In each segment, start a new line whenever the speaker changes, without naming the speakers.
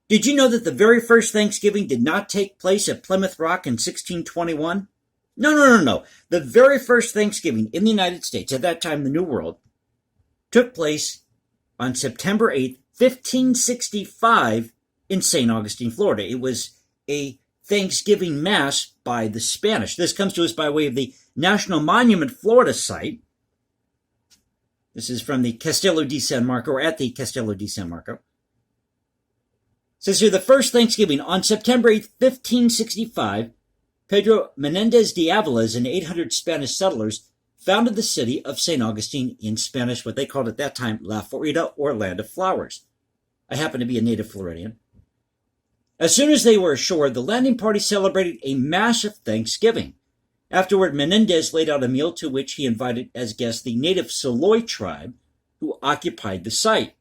Did you know that the very first Thanksgiving did not take place at Plymouth Rock in 1621? No, no, no, no. The very first Thanksgiving in the United States, at that time the New World, took place on September 8th, 1565, in St. Augustine, Florida. It was a Thanksgiving Mass by the Spanish. This comes to us by way of the National Monument Florida site. This is from the Castello di San Marco, or at the Castello di San Marco. It says here, the first Thanksgiving on September 8th, 1565, Pedro Menendez de Avalos and 800 Spanish settlers founded the city of St. Augustine, in Spanish, what they called at that time La Florida, or Land of Flowers. I happen to be a native Floridian. As soon as they were ashore, the landing party celebrated a massive Thanksgiving. Afterward, Menendez laid out a meal to which he invited as guests the native Saloy tribe who occupied the site.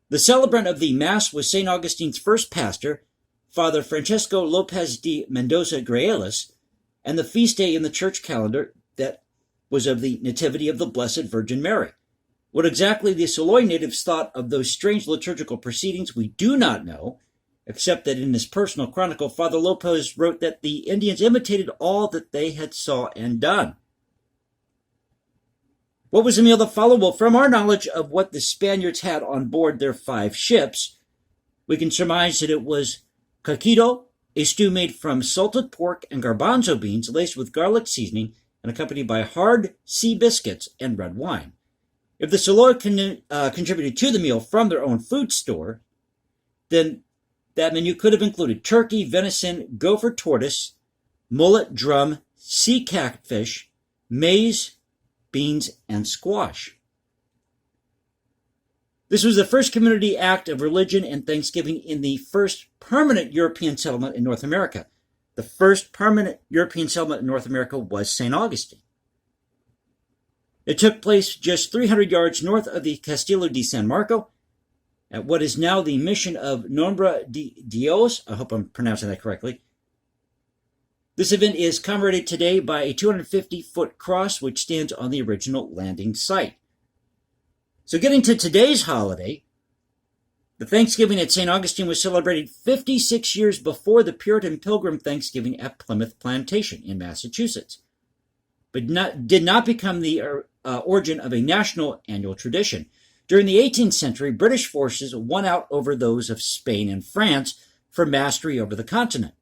The celebrant of the Mass was St. Augustine's first pastor, Father Francesco Lopez de Mendoza Grealis, and the feast day in the church calendar that was of the Nativity of the Blessed Virgin Mary. What exactly the Saloy natives thought of those strange liturgical proceedings we do not know, except that in his personal chronicle, Father Lopez wrote that the Indians imitated all that they had saw and done. What was the meal that followed? Well, from our knowledge of what the Spaniards had on board their 5 ships, we can surmise that it was caquito, a stew made from salted pork and garbanzo beans laced with garlic seasoning and accompanied by hard sea biscuits and red wine. If the Saloy contributed to the meal from their own food store, then that menu could have included turkey, venison, gopher tortoise, mullet, drum, sea catfish, maize, beans, and squash. This was the first community act of religion and Thanksgiving in the first permanent European settlement in North America. The first permanent European settlement in North America was St. Augustine. It took place just 300 yards north of the Castillo di San Marco, at what is now the Mission of Nombre de Dios. I hope I'm pronouncing that correctly. This event is commemorated today by a 250-foot cross which stands on the original landing site. So getting to today's holiday, the Thanksgiving at St. Augustine was celebrated 56 years before the Puritan Pilgrim Thanksgiving at Plymouth Plantation in Massachusetts, but did not become the origin of a national annual tradition. During the 18th century, British forces won out over those of Spain and France for mastery over the continent.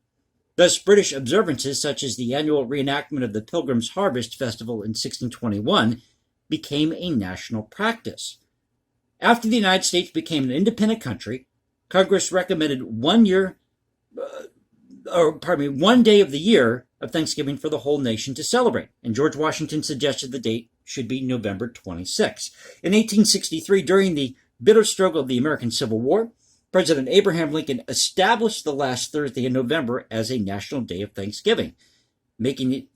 Thus, British observances, such as the annual reenactment of the Pilgrim's Harvest Festival in 1621, became a national practice. After the United States became an independent country, Congress recommended 1 day of the year of Thanksgiving for the whole nation to celebrate, and George Washington suggested the date should be November 26. In 1863, during the bitter struggle of the American Civil War, President Abraham Lincoln established the last Thursday in November as a national day of Thanksgiving, making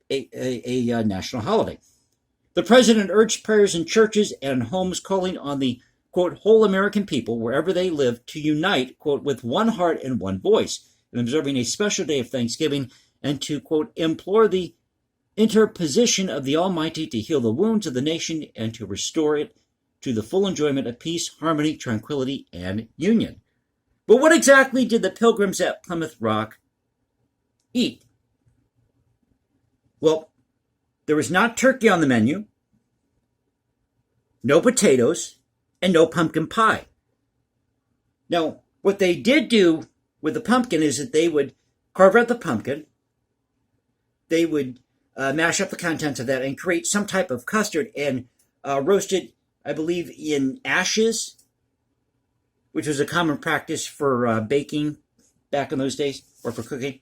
it a national holiday. The president urged prayers in churches and homes, calling on the, quote, whole American people, wherever they live, to unite, quote, with one heart and one voice in observing a special day of Thanksgiving, and to, quote, implore the interposition of the Almighty to heal the wounds of the nation and to restore it to the full enjoyment of peace, harmony, tranquility, and union. But what exactly did the pilgrims at Plymouth Rock eat? Well, there was not turkey on the menu, no potatoes, and no pumpkin pie. Now, what they did do with the pumpkin is that they would carve out the pumpkin, they would mash up the contents of that and create some type of custard and roast it, I believe, in ashes, which was a common practice for baking back in those days, or for cooking.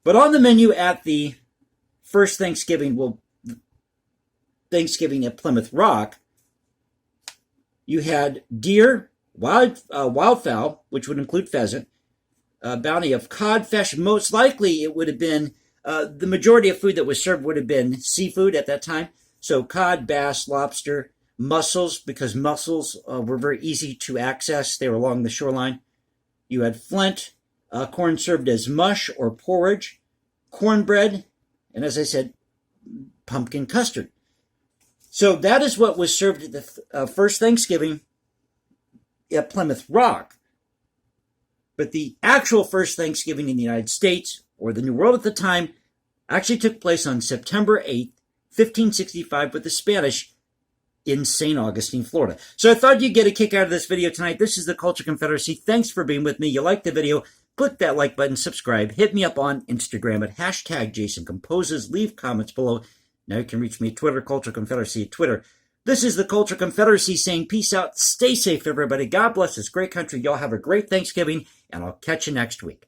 But on the menu at the first Thanksgiving at Plymouth Rock, you had deer, wildfowl, which would include pheasant, a bounty of codfish. Most likely it would have been, the majority of food that was served would have been seafood at that time. So cod, bass, lobster, mussels, because mussels were very easy to access. They were along the shoreline. You had flint, corn served as mush or porridge, cornbread, and as I said, pumpkin custard. So that is what was served at the first Thanksgiving at Plymouth Rock. But the actual first Thanksgiving in the United States, or the New World at the time, actually took place on September 8th, 1565, with the Spanish in St. Augustine, Florida. So I thought you'd get a kick out of this video tonight. This is the Culture Confederacy. Thanks for being with me. You liked the video, click that like button, subscribe, hit me up on Instagram at #JasonComposes, leave comments below. Now you can reach me at Twitter, Culture Confederacy at Twitter. This is the Culture Confederacy saying peace out, stay safe everybody, God bless this great country, y'all have a great Thanksgiving, and I'll catch you next week.